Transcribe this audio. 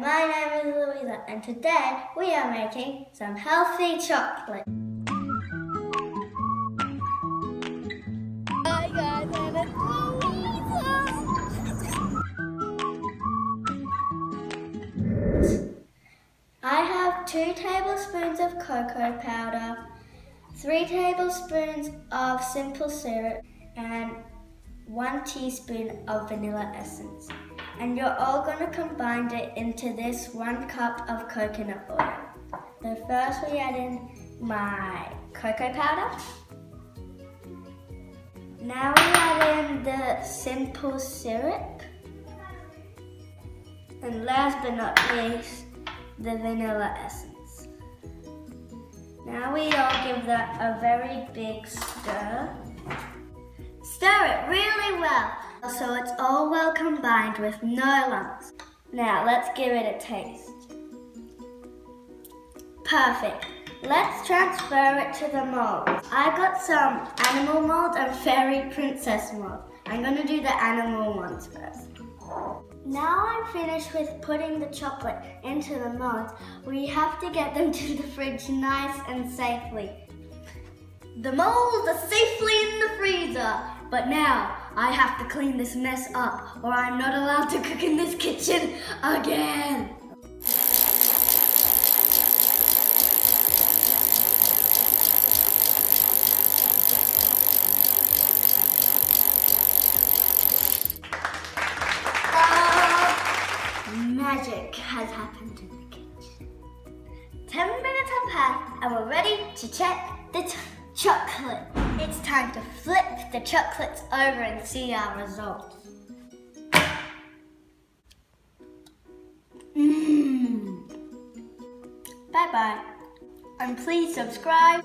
My name is Luisa and today we are making some healthy chocolate. Hi guys, and it's Luisa! I have 2 tablespoons of cocoa powder, 3 tablespoons of simple syrup and 1 teaspoon of vanilla essence. And you're all going to combine it into this 1 cup of coconut oil. So first we add in my cocoa powder. Now we add in the simple syrup. And last but not least, the vanilla essence. Now we all give that a very big stir. Stir it really well so it's all well combined with no lumps. Now let's give it a taste. Perfect. Let's transfer it to the mold. I got some animal mold and fairy princess mold. I'm going to do the animal ones first. Now I'm finished with putting the chocolate into the molds. We have to get them to the fridge nice and safely. The molds are safely in the freezer, but now I have to clean this mess up or I'm not allowed to cook in this kitchen again. Magic has happened in the kitchen. 10 minutes have passed and we're ready to check the chocolate. It's time to flip the chocolates over and see our results. Bye bye. And please subscribe.